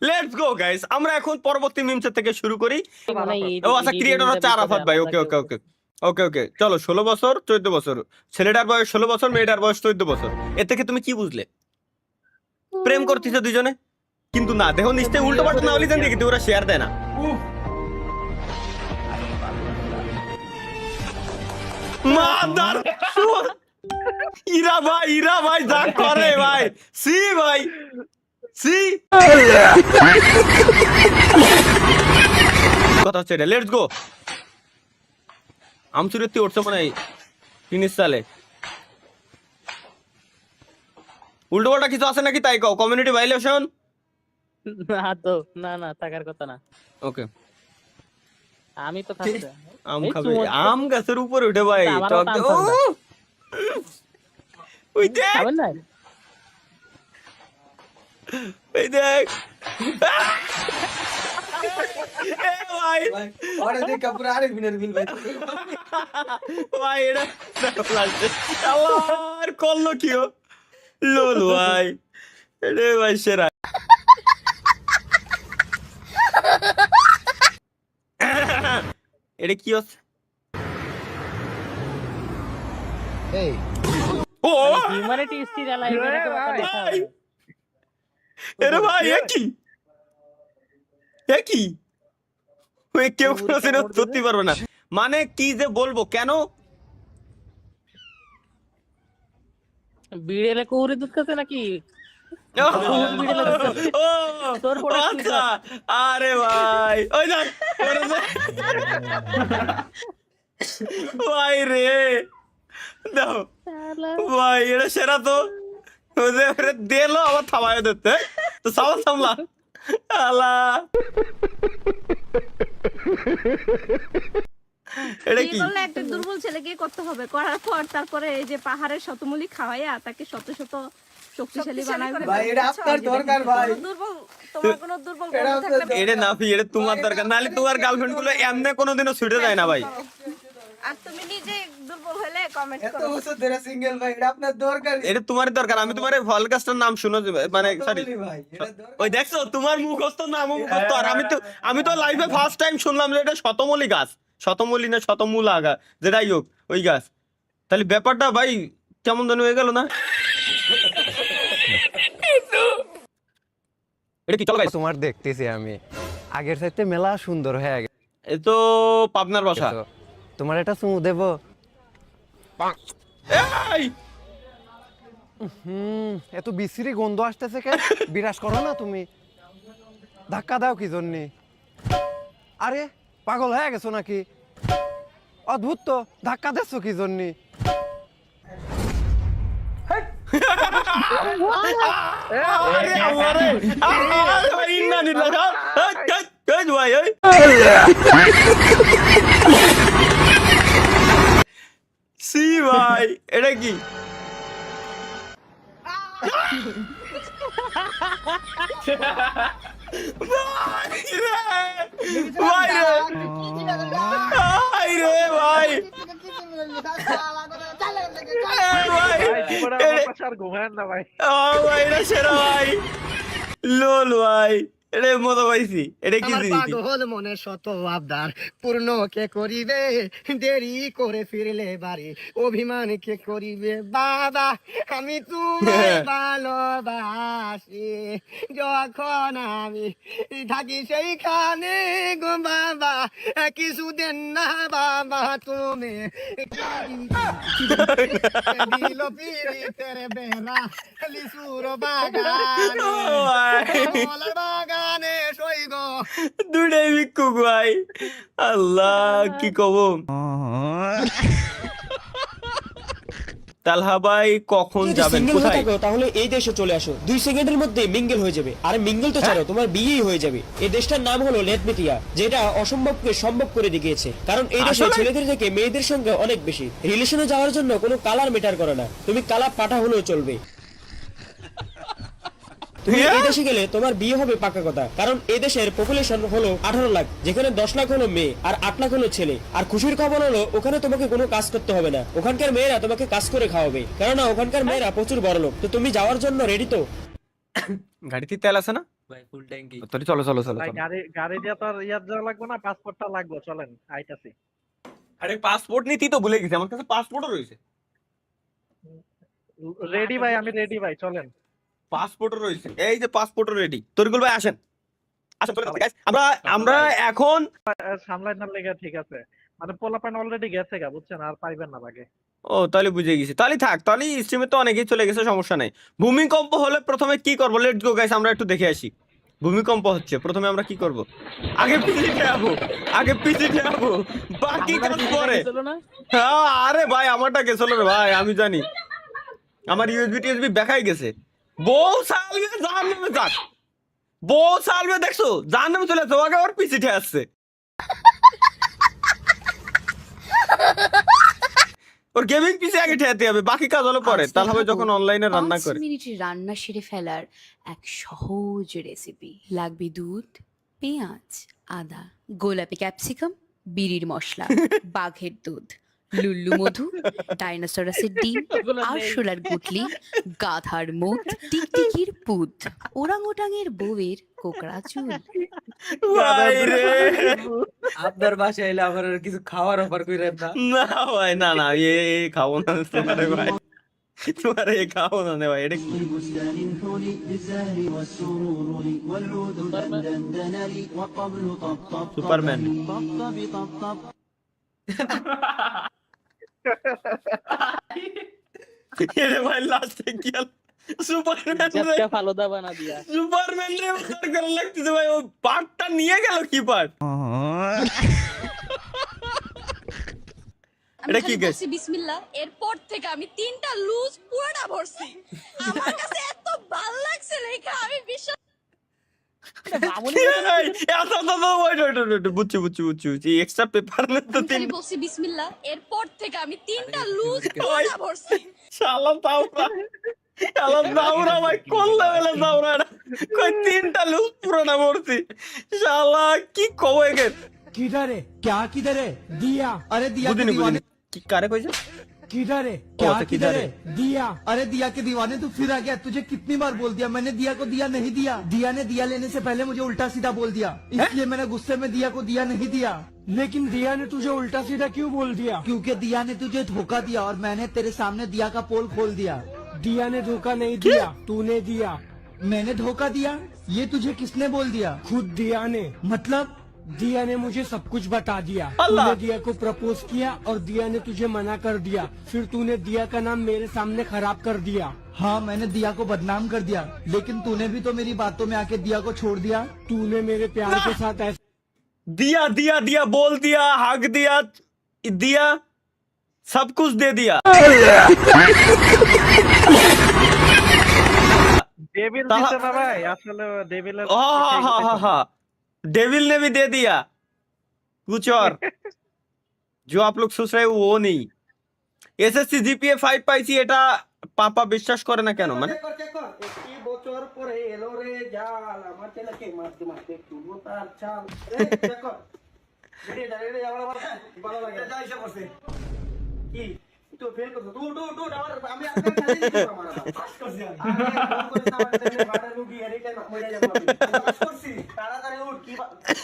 Let's go guys, আমরা এখন পরবর্তী মিমসের থেকে শুরু করি। ও আচ্ছা, ক্রিয়েটর হচ্ছে আরাফাত ভাই। ওকে ওকে ওকে ওকে ওকে চলো। 16 বছর 14 বছর, ছেলেটার বয়স 16 বছর, মেয়েটার বয়স 14 বছর। এর থেকে তুমি কি বুঝলে? প্রেম করতেছে দুজনে, কিন্তু না, দেখো নিশ্চয়ই উল্টো পাল্টা না হলে জানি কিন্তু ওরা শেয়ার দেয় না। মাদার ইরা ভাই যা করে ভাই, সি ভাই সি কথা হচ্ছে এটা। Let's go. আমসুরেত্তি উঠছে মনে হয় ফিনিশ সালে। উল্টো পাল্টা কিছু আছে নাকি তাই কও। কমিউনিটি ভাইলেশন না তো, না না, থাকার কথা না। ওকে, আমি তো খাচ্ছি। আম খাবে, আম গাছের উপরে উঠে ভাই। ওই দেখ খাবেন না? ওই দেখ ভাই ভাই এটা আবার করলো কি লোল ভাই, এটা ভাই সেরা। এটা কি হচ্ছে? ও হিউম্যানিটি স্টিল অ্যালাইভ এর কথা দেখা হবে। এরে ভাই একই ওই কেউ কোনোদিন সত্যি পারবে না। মানে কি যে বলবো, কেন বিড়েলে কুহুরি দুধ খাচ্ছে নাকি? ও আচ্ছা, আরে ভাই ওই না ভাই রে, দাও ভাই, এটা সেরা তো। দিলো আবার থামায় দিতে, তো সামলা সামলা আলা। এটা কি করলে একটা দুর্বল ছেলেকে করতে হবে, করার পর তারপরে এই যে পাহাড়ের শতমূলি খাওয়াইয়া তাকে শত শত শক্তিশালী বানাবে। ভাই এটা আপনার দরকার ভাই। দুর্বল, তোমার কোনো দুর্বল বন্ধু থাকলে এটা না ফি, এটা তোমার দরকার, নাহলে তোমার গার্লফ্রেন্ড গুলো এমনি কোনোদিনও ছুটে যায় না ভাই। আর তুমি নিজে দুর্বল হলে কমেন্ট এত করো। বছর ধরে সিঙ্গেল ভাই, এটা আপনার দরকার। এটা তোমার দরকার। আমি তোমার এই ভলকাস্টার নাম শুনো, মানে সরি ভাই এটা দরকার। ওই দেখছো তোমার মুখস্থ নাম মুখস্থ। আর আমি তো লাইফে ফার্স্ট টাইম শুনলাম যে এটা শতমূলী গাছ, শতমূলী না শতমূলা গাছ, যেটাই হোক ওই গাছ। তাহলে ব্যাপারটা ভাই কেমন জানি হয়ে গেল না? এটা কি চলো গাইস, তোমার দেখতেছি আমি আগের চাইতে মেলা সুন্দর হয়ে গেছে। এ তো পাবনার বাসা। তোমার এটা চুমু দেবো? এই এত বিশ্রী গন্ধ আসতেছে কেন? বিরাজ করো না তুমি, ধাক্কা দাও কি জন্যে? আরে পাগল হয়ে গেছো নাকি? অদ্ভুত তো, ধাক্কা দিচ্ছ কি জন্যে? আরে আমারে ভাই ইন্না নিলা এই ভাই এই সি ভাই, এটা কি ভাই রে ভাই রে ভাই ভাই এটা সেরা ভাই, লোল ভাই, এটা মজা পাইছি। এটা কি আমার জিনিস? পাগল মনে শত আবদার পূর্ণ কে করিবে, দেরি করে ফিরলে বাড়ি অভিমান কে করিবে। বাবা আমি তোমায় ভালোবাসি, যখন আমি থাকি সেইখানে গো বাবা কিছু দেন না বাবা তুমি। দিল পিরিতের বেলা লিচুর বাগানে, কমলার বাগানে সইগ দুটাই ভিক্ষুক ভাই। আল্লাহ কি কব। তালহা ভাই কখন যাবেন, কোথায়? তাহলে এই দেশে চলে আসো, 2 সেকেন্ডের মধ্যে মিঙ্গেল হয়ে যাবে। আর মিঙ্গেল তো ছাড়ো, তোমার বিয়েই হয়ে যাবে। এই দেশটার নাম হলো লেটমিতিয়া, যেটা অসম্ভবকে সম্ভব করে দেখিয়েছে। কারণ এই দেশে ছেলেদের থেকে মেয়েদের সঙ্গে অনেক বেশি। রিলেশনে যাওয়ার জন্য কোনো কালার ম্যাটার করে না, তুমি কালা পাঠা হলেও চলবে। তুমি এই দেশে গেলে তোমার বিয়ে হবে পাকা কথা। কারণ এই দেশের পপুলেশন হলো 18 লাখ, যেখানে 10 লাখ হলো মেয়ে আর 8 লাখ হলো ছেলে। আর খুশির খবর হলো ওখানে তোমাকে কোনো কাজ করতে হবে না, ওখানকার মেয়েরা তোমাকে কাজ করে খাওয়াবে। কেননা ওখানকার মেয়েরা প্রচুর বড়লোক। তো তুমি যাওয়ার জন্য রেডি তো? গাড়িতে তেল আছে না? ভাই ফুল ট্যাঙ্কি। তাহলে চলো চলো চলো ভাই চলো। গাড়ি দিয়ে তো আর ইয়ার যাওয়া লাগবে না, পাসপোর্টটা লাগবে, চলেন আইতাছি। আরে পাসপোর্ট নিতেই তো ভুলে গেছি, আমার কাছে পাসপোর্টও রয়েছে। রেডি ভাই, আমি রেডি ভাই, চলেন। পাসপোর্টও রয়েছে, এই যে পাসপোর্টও রেডি। তরিকুল ভাই আসেন আসেন চলে যাচ্ছে guys। আমরা আমরা এখন সামলাই না লেগে ঠিক আছে, মানে পোলাপান অলরেডি গেছে গা, বুঝছেন, আর পাইবেন না লাগে। ও তাহলে বুঝে গেছি, তাহলে থাক, তাহলে স্ট্রিমে তো অনেকেই চলে গেছে, সমস্যা নাই। ভূমিকম্প হলে প্রথমে কি করবো? লেটস গো গাইস, আমরা একটু দেখে আসি। ভূমিকম্প হচ্ছে, প্রথমে আমরা কি করব? আগে পিছিয়ে যাবো, আগে পিছিয়ে যাবো, বাকি কাজ পরে। চলো না হ্যাঁ, আরে ভাই আমারটা গেছিল রে ভাই, আমি জানি আমার ইউএসবি টিএসবি দেখাই গেছে। বউ সালবে জাহান্নামে যাক, বউ সালবে দেখছো জাহান্নামে চলে যাচ্ছে, আগে ওর পিছিয়ে আসছে। ওর গেমিং পিসি আগে ঠেয়াতে হবে, বাকি কাজ হলো পরে। তাহলে হবে যখন অনলাইনে রান্না 5 করে। মিনিটে রান্না সেরে ফেলার এক সহজ রেসিপি। লাগবে দুধ, পেঁয়াজ, আদা, গোলাপি ক্যাপসিকাম, বিড়ির মশলা, বাঘের দুধ, লুল্লু মধু, ডাইনোসরাসের ডিম, আরশোলার গুটলি, গাধার মুখ, টিকটিকির পুত, ওরাংওটাঙের বউয়ের কোকড়া চুল। ভাই রে, আপনার বাসায় এলে আমার আর কিছু খাওয়ার অফার কইরেন না। না ভাই না না, এ খাবো না তোমারে ভাই, তোমারে খাবো না রে ভাই। এটা কি? সুপারম্যান। এরে ভাই লাস্টে কি হল? সুপারম্যান রে, জটকা ফালুদা বানা দিয়া। সুপারম্যান রে উদ্ধার করা লাগতেছে ভাই। ও পার্টটা নিয়ে গেল, কি পার্ট? আমি এটা কি খালি guys? বলছি বিসমিল্লাহ, এরপর থেকে আমি 3টা লুজ পুরোটা ভরছি। আমার কাছে এত ভালো লাগছে লেখা, আমি বিশ্বাস এই, এত এত এত, wait, বুঝছি বুঝছি বুঝছি বুঝছি, এক্সট্রা পেপার না তো আমি তিন। খালি বলছি বিসমিল্লাহ, এরপর থেকে আমি 3টা লুজ পুরোটা ভরছি। শালা দাওরা, শালা দাওরা ভাই, কোন লেভেলে দাওরা এটা? কই 3টা লুজ পুরো না মরছি, শালা কি কবে গে? किधर है क्या किधर है दिया अरे दिया के বুঝিনি दीवाने বুঝিনি, কি কারে কইছে? किधर है क्या क्या किधर किधर है? है दिया अरे दिया के दीवाने तू फिर आ गया तुझे कितनी बार बोल दिया मैंने दिया को दिया नहीं दिया दिया ने दिया लेने से पहले मुझे उल्टा सीधा बोल दिया इसलिए मैंने गुस्से में दिया को दिया नहीं दिया लेकिन दिया ने तुझे उल्टा सीधा क्यों बोल दिया क्योंकि दिया ने तुझे धोखा दिया और मैंने तेरे सामने दिया का पोल खोल दिया दिया ने धोखा नहीं दिया तूने दिया मैंने धोखा दिया ये तुझे किसने बोल दिया खुद दिया ने मतलब दिया ने मुझे सब कुछ बता दिया अल्लाह। तूने दिया को प्रपोज किया और दिया ने तुझे मना कर दिया फिर तूने दिया का नाम मेरे सामने खराब कर दिया हाँ मैंने दिया को बदनाम कर दिया लेकिन तूने भी तो मेरी बातों में आके दिया को छोड़ दिया तूने मेरे प्यार के साथ ऐसा दिया दिया दिया बोल दिया, हक दिया, दिया सब कुछ दे दिया। ডেভিল তাহা- দিছে না ভাই, আসলে ডেভিলের हाँ, डेविल ने भी दे दिया कुछ और, जो आप लोग सोच रहे हो वो नहीं। এসএসসি জিপিএ 5 পাইছি, এটা পাপা বিশ্বাস করে না কেন? মানে একটি বছর পরে এলো রে জাল, আমার ছেলেকে মারতে মারতে তুলবো তার চাল। এই দেখো, রেডি আমার ভালো লাগে। যাই সে বসে কি তো ফেল করছো, টু আমার আমি আপনার কাছে দিছি আমার পাস করছি আমি। আরে ফোন করে আমার সামনে বাড়া রুগী এর টাইম মরে যাবো আমি। পাস করছি তাড়াতাড়ি উঠ, কি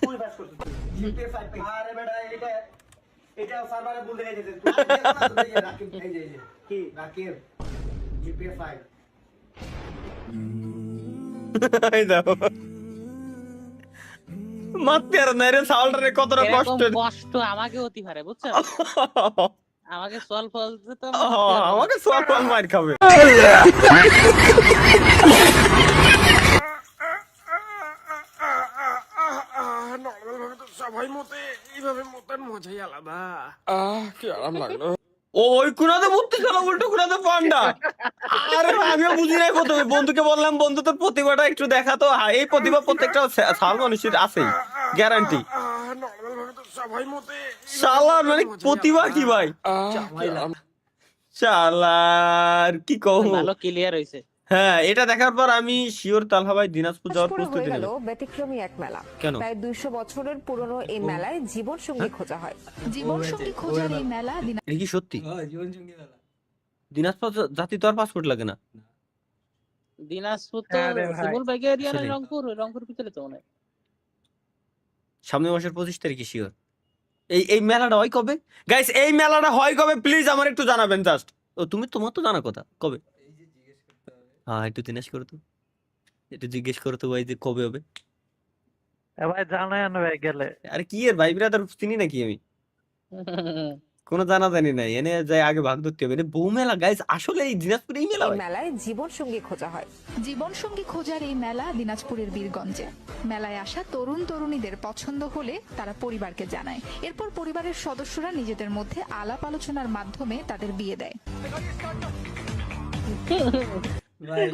তুই পাস করছিস জিপিএ 5 পে। আরে বেটা এটা সার্ভারে ভুল দেখে গেছে। তুই রাকিব এই যে কি রাকিব জিপিএ 5 এই দেখো মারতে আর না রে, সাউন্ডারে কতটা কষ্ট। এরকম কষ্ট আমাকে হতে পারে, বুঝছো? আমাকে সল ফল তো আমাকে সব মার খাবে। সবাই মতে এইভাবে মতার মজাই আলাদা কি আরাম লাগলো ও ওই কুনাতে মুক্তি চলো, উল্টো কুনাতে পান্ডা। আরে আমিও বুঝি নাই প্রথমে, বন্ধুকে বললাম বন্ধু তোর প্রতিভাটা একটু দেখা তো। এই প্রতিভা প্রত্যেকটা সার মানুষের আছেই, গ্যারান্টি। সবাই মতে শালার মানে প্রতিভা কি ভাই, শালার কি কও। ভালো ক্লিয়ার হইছে। হ্যাঁ, এটা দেখার পর আমি শিওর তালহা ভাই দিনাজপুর যাওয়ার হয়ে প্রস্তুতি গেল নেব। ব্যতিক্রমী এক মেলা। কেন? প্রায় 200 বছরের পুরনো এই মেলায় জীবন সঙ্গী খোঁজা হয়। জীবন সঙ্গী খোঁজার এই মেলা এটা কি সত্যি? জীবন সঙ্গী মেলা। দিনাজপুর জাতি তো আর পাসপোর্ট লাগে না। দিনাজপুর তো হ্যাঁ রে ভাই। শিমুল ভাইকে এরিয়া না সেটাই। রংপুর ভিতরে তো মনে হয়। সামনের মাসের 25 তারিখে শিওর। এই মেলাটা হয় কবে গাইস? এই মেলাটা হয় কবে প্লিজ আমার একটু জানাবেন জাস্ট। ও তোমার তো জানা কথা কবে? হ্যাঁ একটু দিনেশ করো তো, একটু জিজ্ঞেস করো তো ভাই যে কবে হবে। ভাই জানাই না ভাই গেলে। আরে কি এর ভাই ব্রাদার চিনি নাকি আমি? কোনো জানা জানি নাই, এনে যাই আগে ভাগ ধরতে হবে। এটা বউ মেলা গাইস, আসলে এই দিনাজপুরে এই মেলা এই হয়? মেলায় জীবন সঙ্গী খোঁজা হয়। জীবনসঙ্গী খোঁজার এই মেলা দিনাজপুরের বীরগঞ্জে। মেলায় আসা তরুণ তরুণীদের পছন্দ হলে তারা পরিবারকে জানায়, এরপর পরিবারের সদস্যরা নিজেদের মধ্যে আলাপ আলোচনার মাধ্যমে তাদের বিয়ে দেয়।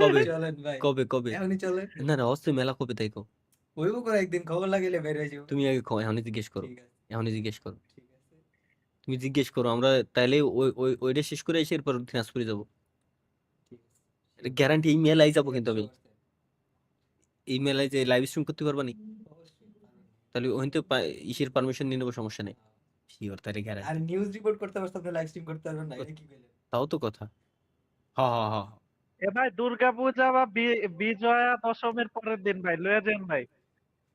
কবে? চলেন ভাই কবে কবে? এখনই চলেন না না অবশ্যই মেলা কবে তাই কো? হইব করে একদিন খবর লাগিলে বের হয়ে যাবো তুমি আগে এখনই জিজ্ঞেস করো, ঠিক আছে এখনই জিজ্ঞেস করো, ঠিক আছে তুমি জিজ্ঞেস করো। আমরা তাইলে ওইটা শেষ করে এসে এরপর দিনাজপুরে যাবো। ঠিক আছে গ্যারান্টি এই মেলায় যাবো কিন্তু আমি। এই মেলায় যে লাইভ স্ট্রিম করতে পারবা নি? তাহলে ওখান থেকে ইসের পারমিশন নিয়ে নেবো, সমস্যা নেই। শিওর তাহলে গ্যারান্টি। আর নিউজ রিপোর্ট করতে পারছ আপনি লাইভ স্ট্রিম করতে পারবেন না এটা কি কইলেন তাও তো কথা। হ্যাঁ হ্যাঁ হ্যাঁ। এ ভাই দুর্গাপূজা বা বিজয়া দশমীর পরের দিন ভাই লয়ে যান ভাই।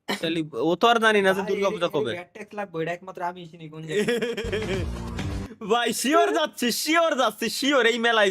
তাহলে ও তো আর জানি না যে দুর্গাপূজা কবে। ব্যাট ট্যাক্স লাগবে এটা একমাত্র আমি চিনি কোন ভাই শিওর যাচ্ছি, শিওর এই মেলায়